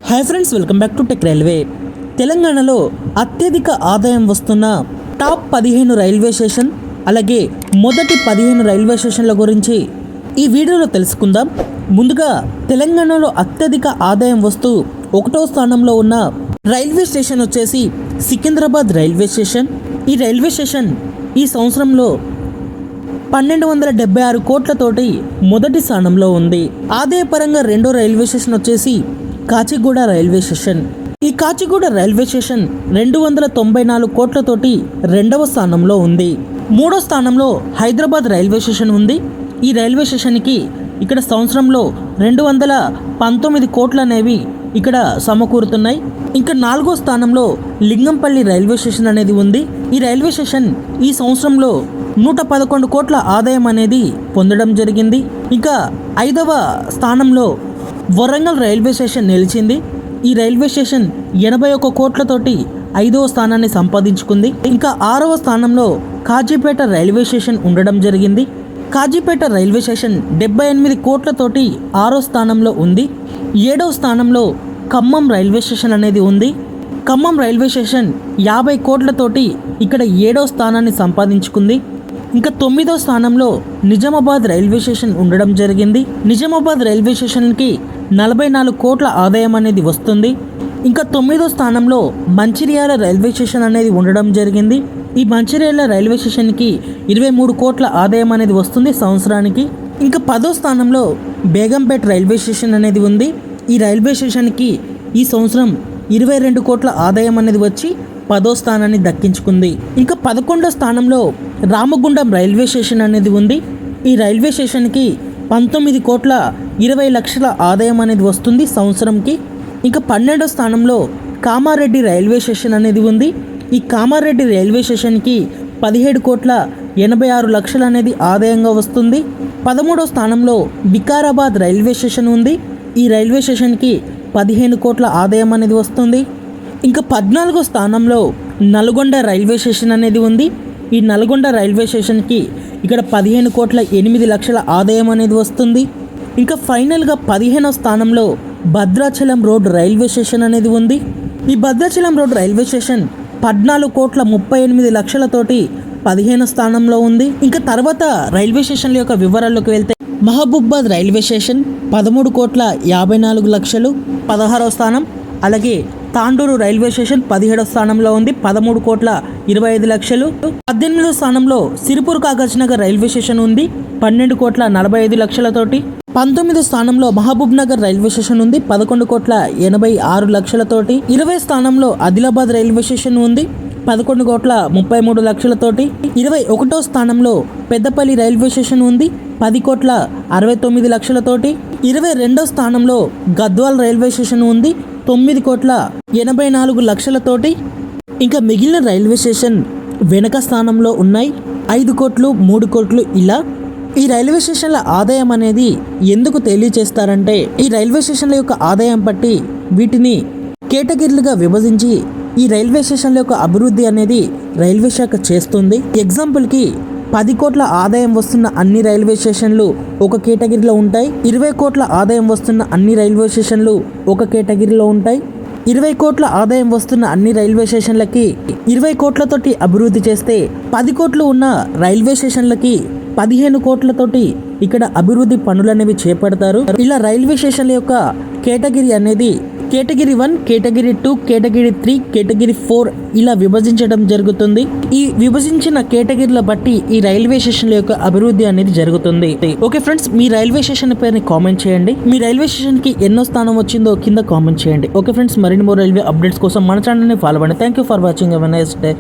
Hi friends, welcome back to tech railway. తెలంగాణలో అత్యధిక ఆదాయం వస్తున్న టాప్ 15 రైల్వే స్టేషన్, అలాగే మొదటి 15 రైల్వే స్టేషన్ల గురించి ఈ వీడియోలో తెలుసుకుందాం. ముందుగా తెలంగాణలో అత్యధిక ఆదాయం వస్తూ 1వ స్థానంలో ఉన్న రైల్వే స్టేషన్ వచ్చేసి సికింద్రాబాద్ రైల్వే స్టేషన్. ఈ రైల్వే స్టేషన్ ఈ సంవత్సరంలో 1276 కోట్లతోటి మొదటి స్థానంలో ఉంది. ఆదాయపరంగా రెండో రైల్వే స్టేషన్ వచ్చేసి కాచిగూడ రైల్వే స్టేషన్. ఈ కాచిగూడ రైల్వే స్టేషన్ 294 కోట్లతోటి రెండవ స్థానంలో ఉంది. మూడో స్థానంలో హైదరాబాద్ రైల్వే స్టేషన్ ఉంది. ఈ రైల్వే స్టేషన్కి ఇక్కడ సంవత్సరంలో 219 కోట్లు అనేవి ఇక్కడ సమకూరుతున్నాయి. ఇంకా నాలుగో స్థానంలో లింగంపల్లి రైల్వే స్టేషన్ అనేది ఉంది. ఈ రైల్వే స్టేషన్ ఈ సంవత్సరంలో 111 కోట్ల ఆదాయం అనేది పొందడం జరిగింది. ఇంకా 5వ స్థానంలో వరంగల్ రైల్వే స్టేషన్ నిలిచింది. ఈ రైల్వే స్టేషన్ 81 కోట్లతోటి 5వ స్థానాన్ని సంపాదించుకుంది. ఇంకా 6వ స్థానంలో కాజీపేట రైల్వే స్టేషన్ ఉండడం జరిగింది. కాజీపేట రైల్వే స్టేషన్ 78 కోట్లతోటి 6వ స్థానంలో ఉంది. 7వ స్థానంలో ఖమ్మం రైల్వే స్టేషన్ అనేది ఉంది. ఖమ్మం రైల్వే స్టేషన్ 50 కోట్లతోటి ఇక్కడ 7వ స్థానాన్ని సంపాదించుకుంది. ఇంకా 9వ స్థానంలో నిజామాబాద్ రైల్వే స్టేషన్ ఉండడం జరిగింది. నిజామాబాద్ రైల్వే స్టేషన్కి 44 కోట్ల ఆదాయం అనేది వస్తుంది. ఇంకా 9వ స్థానంలో మంచిర్యాల రైల్వే స్టేషన్ అనేది ఉండడం జరిగింది. ఈ మంచిర్యాల రైల్వే స్టేషన్కి 23 కోట్ల ఆదాయం అనేది వస్తుంది సంవత్సరానికి. ఇంకా 10వ స్థానంలో బేగంపేట రైల్వే స్టేషన్ అనేది ఉంది. ఈ రైల్వే స్టేషన్కి ఈ సంవత్సరం 22 కోట్ల ఆదాయం అనేది వచ్చి 10వ స్థానాన్ని దక్కించుకుంది. ఇంకా 11వ స్థానంలో రామగుండం రైల్వే స్టేషన్ అనేది ఉంది. ఈ రైల్వే స్టేషన్కి 19 కోట్ల 20 లక్షల ఆదాయం అనేది వస్తుంది సంవత్సరంకి. ఇంకా 12వ స్థానంలో కామారెడ్డి రైల్వే స్టేషన్ అనేది ఉంది. ఈ కామారెడ్డి రైల్వే స్టేషన్కి 17 కోట్ల 86 లక్షలు అనేది ఆదాయంగా వస్తుంది. 13వ స్థానంలో వికారాబాద్ రైల్వే స్టేషన్ ఉంది. ఈ రైల్వే స్టేషన్కి 15 కోట్ల ఆదాయం అనేది వస్తుంది. ఇంకా 14వ స్థానంలో నల్గొండ రైల్వే స్టేషన్ అనేది ఉంది. ఈ నల్గొండ రైల్వే స్టేషన్కి ఇక్కడ 15 కోట్ల 8 లక్షల ఆదాయం అనేది వస్తుంది. ఇంకా ఫైనల్గా 15వ స్థానంలో భద్రాచలం రోడ్ రైల్వే స్టేషన్ అనేది ఉంది. ఈ భద్రాచలం రోడ్ రైల్వే స్టేషన్ 14 కోట్ల 38 లక్షలతోటి 15వ స్థానంలో ఉంది. ఇంకా తర్వాత రైల్వే స్టేషన్ల యొక్క వివరాల్లోకి వెళ్తే మహబూబాబాద్ రైల్వే స్టేషన్ 13 కోట్ల 54 లక్షలు 16వ స్థానం. అలాగే తాండూరు రైల్వే స్టేషన్ 17వ స్థానంలో ఉంది, 13 కోట్ల 25 లక్షలు. 18వ స్థానంలో సిరిపూర్ కాగజ్ నగర్ రైల్వే స్టేషన్ ఉంది, 12 కోట్ల 45 లక్షలతోటి. 19వ స్థానంలో మహబూబ్ నగర్ రైల్వే స్టేషన్ ఉంది, 11 కోట్ల 86 లక్షలతోటి. 20వ స్థానంలో ఆదిలాబాద్ రైల్వే స్టేషన్ ఉంది, 11 కోట్ల 33 లక్షలతోటి. 21వ స్థానంలో పెద్దపల్లి రైల్వే స్టేషన్ ఉంది, 10 కోట్ల 69 లక్షలతోటి. 22వ స్థానంలో గద్వాల్ రైల్వే స్టేషన్ ఉంది, 9 కోట్ల 84 లక్షలతోటి. ఇంకా మిగిలిన రైల్వే స్టేషన్ వెనక స్థానంలో ఉన్నాయి, 5 కోట్లు 3 కోట్లు ఇలా. ఈ రైల్వే స్టేషన్ల ఆదాయం అనేది ఎందుకు తెలియచేస్తారంటే, ఈ రైల్వే స్టేషన్ల యొక్క ఆదాయం బట్టి వీటిని కేటగిరీలుగా విభజించి ఈ రైల్వే స్టేషన్ల యొక్క అభివృద్ధి అనేది రైల్వే శాఖ చేస్తుంది. ఎగ్జాంపుల్కి 10 కోట్ల ఆదాయం వస్తున్న అన్ని రైల్వే స్టేషన్లు ఒక కేటగిరీలో ఉంటాయి. 20 కోట్ల ఆదాయం వస్తున్న అన్ని రైల్వే స్టేషన్లు ఒక కేటగిరీలో ఉంటాయి. 20 కోట్ల ఆదాయం వస్తున్న అన్ని రైల్వే స్టేషన్లకి 20 కోట్లతోటి అభివృద్ధి చేస్తే, 10 కోట్లు ఉన్న రైల్వే స్టేషన్లకి 15 కోట్లతోటి ఇక్కడ అభివృద్ధి పనులు అనేవి చేపడతారు. ఇలా రైల్వే స్టేషన్ల యొక్క కేటగిరీ అనేది కేటగిరీ 1, కేటగిరీ 2, కేటగిరీ 3, కేటగిరీ 4 ఇలా విభజించడం జరుగుతుంది. ఈ విభజించిన కేటగిరీల బట్టి ఈ రైల్వే స్టేషన్ల యొక్క అభివృద్ధి అనేది జరుగుతుంది. ఓకే ఫ్రెండ్స్, మీ రైల్వే స్టేషన్ పేరుని కామెంట్ చేయండి. మీ రైల్వే స్టేషన్కి ఎన్నో స్థానం వచ్చిందో కింద కామెంట్ చేయండి. ఓకే ఫ్రెండ్స్, మరిన్ని మోర్ రైల్వే అప్డేట్స్ కోసం మన ఛానల్ని ఫాలో అవ్వండి. Thank you for watching. Have a nice day.